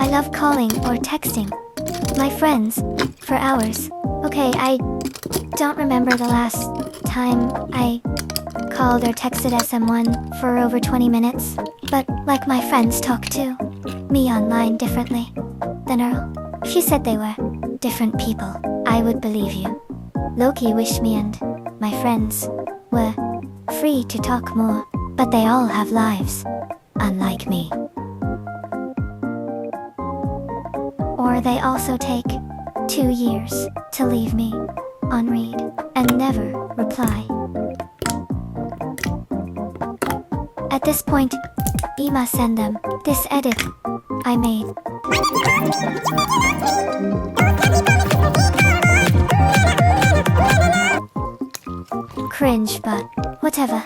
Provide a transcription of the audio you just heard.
I love calling or texting my friends for hours. Okay, I don't remember the last time I called or texted someone for over 20 minutes, but like my friends talk to me online differently than Earl. If you said they were different people, I would believe you. Loki wished me and my friends were free to talk more, but they all have lives, unlike me. Or they also take 2 years to leave me on read and never reply. At this point, Ima send them this edit I made. Cringe, but whatever.